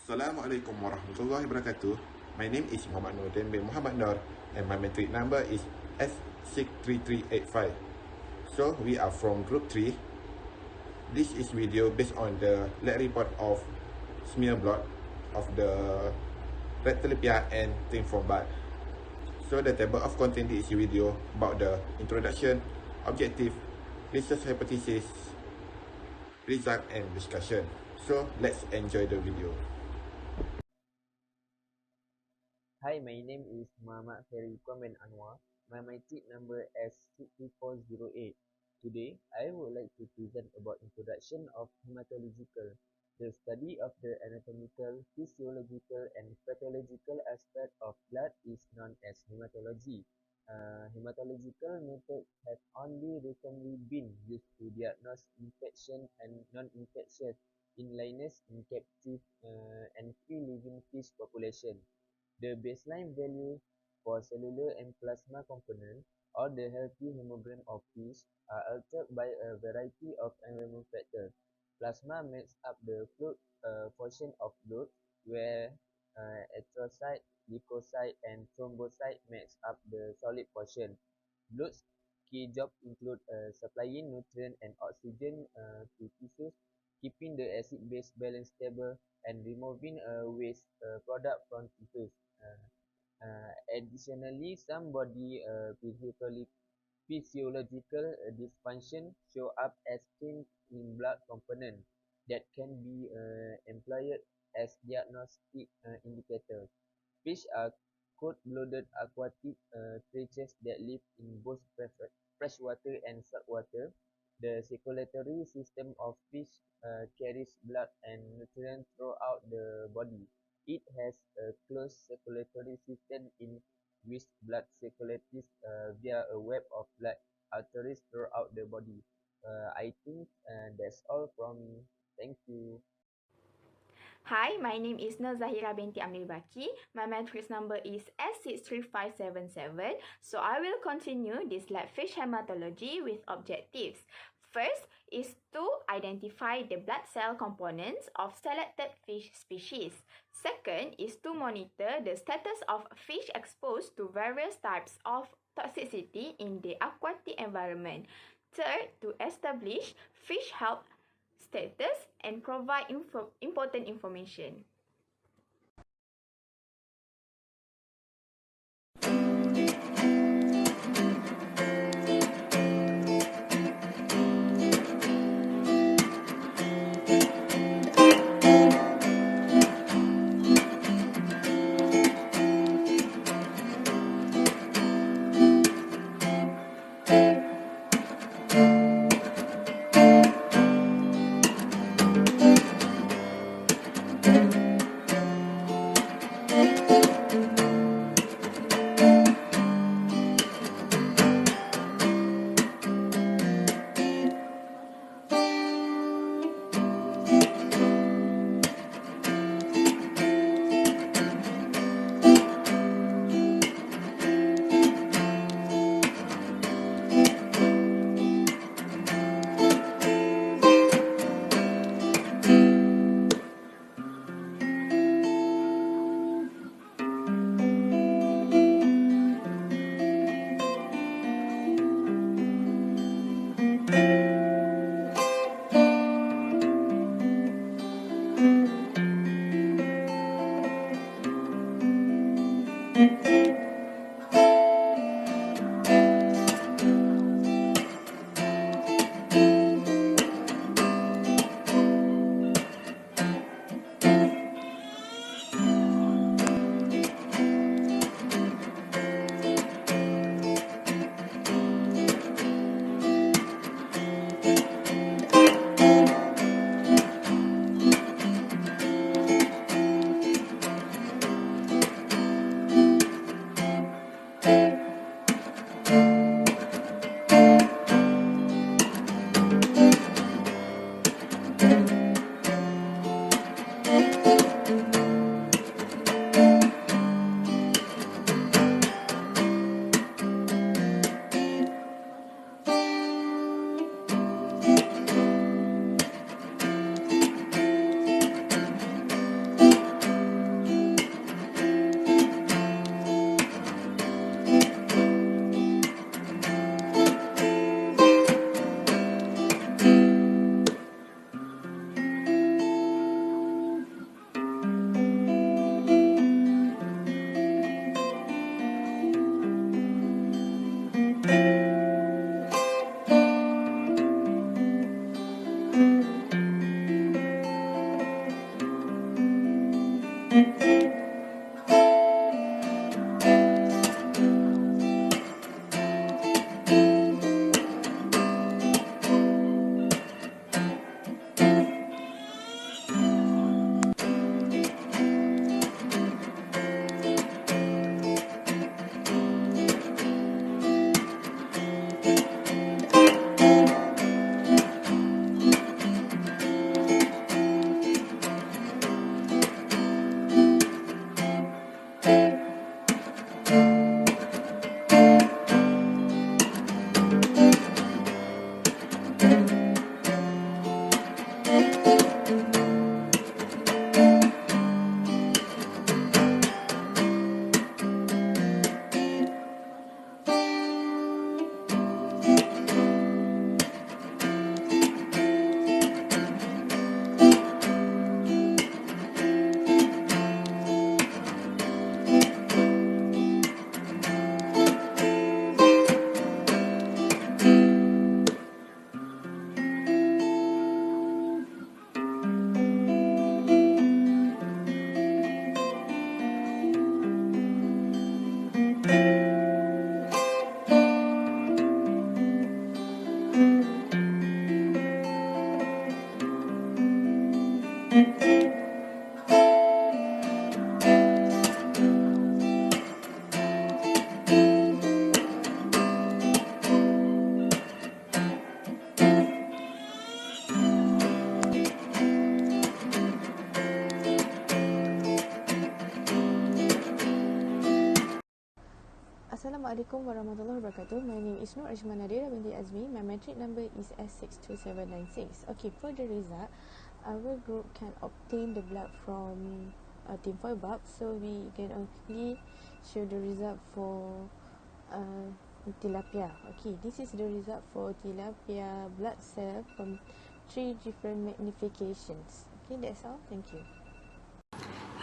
Assalamualaikum warahmatullahi wabarakatuh. My name is Muhammad Nur bin Muhammad Nur and my matric number is FIS3033 So we are from group 3. This is video based on the lab report of smear blood of the rectalepia and thin from blood. So the table of content is video about the introduction, objective, research hypothesis, result and discussion. So let's enjoy the video. Hi, my name is Muhammad Ferry Kwamen Anwar. My matric number is 63408. Today, I would like to present about introduction of hematological, the study of the anatomical, physiological, and pathological aspect of blood is known as hematology. Hematological methods have only recently been used to diagnose infection and non-infectious illness in captive and free-living fish population. The baseline value for cellular and plasma component, or the healthy hemogram of fish, are altered by a variety of environmental factors. Plasma makes up the fluid portion of blood, where erythrocyte, leukocyte, and thrombocyte makes up the solid portion. Blood's key jobs include supplying nutrient and oxygen to tissues, keeping the acid-base balance stable, and removing waste product from tissues. Additionally, some body physiological dysfunction show up as change in blood component that can be employed as diagnostic indicators. Fish are cold-blooded aquatic creatures that live in both freshwater and saltwater. The circulatory system of fish carries blood and nutrients throughout the body. It has a closed circulatory system in which blood circulates via a web of blood arteries throughout the body. I think that's all from me. Thank you. Hi, my name is Nur Zahira binti Amil Baki. My matrix number is S63577. So I will continue this lab fish hematology with objectives. First is to identify the blood cell components of selected fish species. Second is to monitor the status of fish exposed to various types of toxicity in the aquatic environment. Third, to establish fish health status and provide important information. Assalamualaikum warahmatullahi wabarakatuh. My name is Nur Ajman Nadira binti Azmi. My metric number is S62796. Okay, for the result, our group can obtain the blood from tinfoil bulb, so we can only show the result for tilapia. Okay, this is the result for tilapia blood cell from 3 different magnifications. Okay, that's all. Thank you.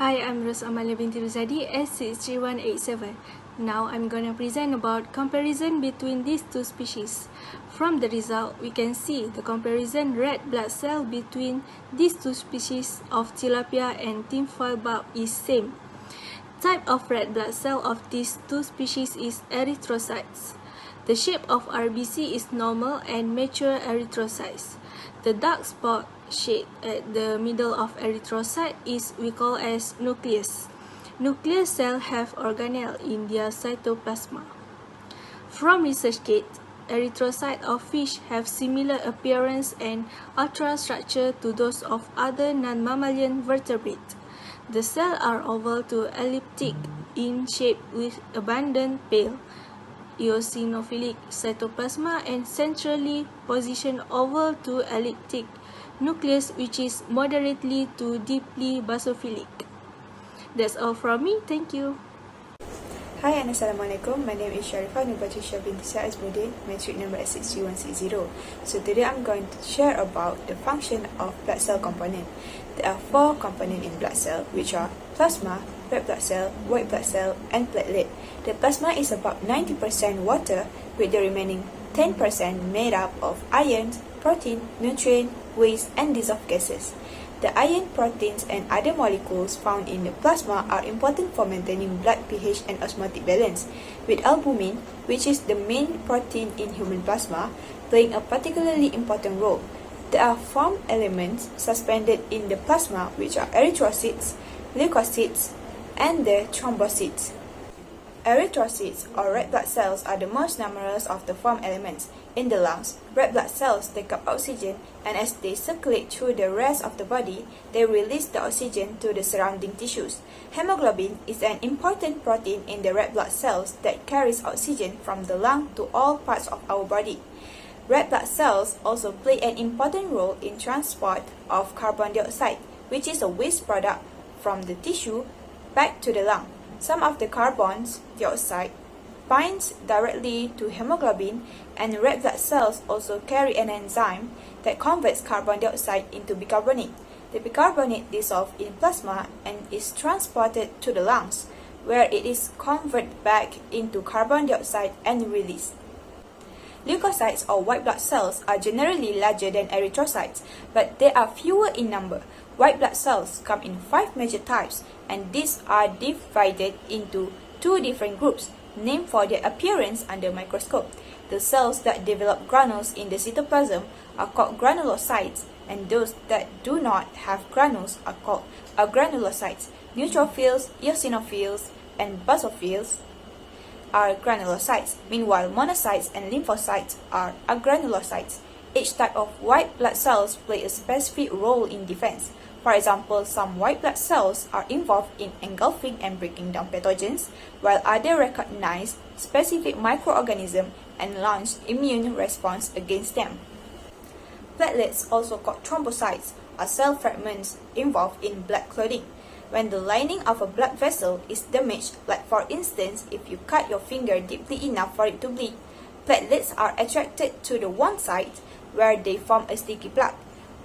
Hi, I'm Ros Amalia binti Ruzadi, S63187. Now I'm going to present about comparison between these two species. From the result, we can see the comparison red blood cell between these two species of tilapia and tinfoil bulb is same. Type of red blood cell of these two species is erythrocytes. The shape of RBC is normal and mature erythrocytes. The dark spot shade at the middle of erythrocyte is we call as nucleus. Nucleus cells have organelle in their cytoplasma. From ResearchGate, erythrocytes of fish have similar appearance and ultrastructure to those of other non-mammalian vertebrates. The cells are oval to elliptic in shape with abundant pale eosinophilic cytoplasma and centrally positioned oval to elliptic nucleus which is moderately to deeply basophilic. That's all from me. Thank you. Hi and Assalamualaikum. My name is Sharifah Nubatisha binti Syed Azmuddin, metric number S63160. So today I'm going to share about the function of blood cell component. There are 4 components in blood cell, which are plasma, red blood cell, white blood cell, and platelet. The plasma is about 90% water, with the remaining 10% made up of iron, protein, nutrient, waste, and dissolved gases. The iron, proteins, and other molecules found in the plasma are important for maintaining blood pH and osmotic balance, with albumin, which is the main protein in human plasma, playing a particularly important role. There are form elements suspended in the plasma, which are erythrocytes, leukocytes, and the thrombocytes. Erythrocytes, or red blood cells, are the most numerous of the form elements. In the lungs, red blood cells take up oxygen, and as they circulate through the rest of the body, they release the oxygen to the surrounding tissues. Hemoglobin is an important protein in the red blood cells that carries oxygen from the lung to all parts of our body. Red blood cells also play an important role in transport of carbon dioxide, which is a waste product from the tissue back to the lung. Some of the carbon dioxide binds directly to hemoglobin, and red blood cells also carry an enzyme that converts carbon dioxide into bicarbonate. The bicarbonate dissolves in plasma and is transported to the lungs, where it is converted back into carbon dioxide and released. Leukocytes, or white blood cells, are generally larger than erythrocytes, but they are fewer in number. white blood cells come in 5 major types, and these are divided into 2 different groups, named for their appearance under microscope. The cells that develop granules in the cytoplasm are called granulocytes, and those that do not have granules are called agranulocytes. Neutrophils, eosinophils, and basophils are granulocytes. Meanwhile, monocytes and lymphocytes are agranulocytes. Each type of white blood cells play a specific role in defense. For example, some white blood cells are involved in engulfing and breaking down pathogens, while others recognize specific microorganisms and launch immune response against them. Platelets, also called thrombocytes, are cell fragments involved in blood clotting. When the lining of a blood vessel is damaged, like for instance, if you cut your finger deeply enough for it to bleed, platelets are attracted to the one site where they form a sticky plug.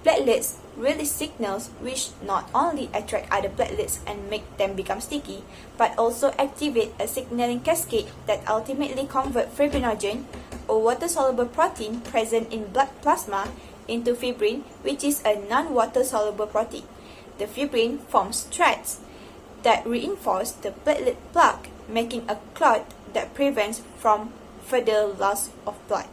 Platelets release signals which not only attract other platelets and make them become sticky, but also activate a signaling cascade that ultimately convert fibrinogen, a water-soluble protein present in blood plasma, into fibrin, which is a non-water-soluble protein. The fibrin forms threads that reinforce the platelet plug, making a clot that prevents from further loss of blood.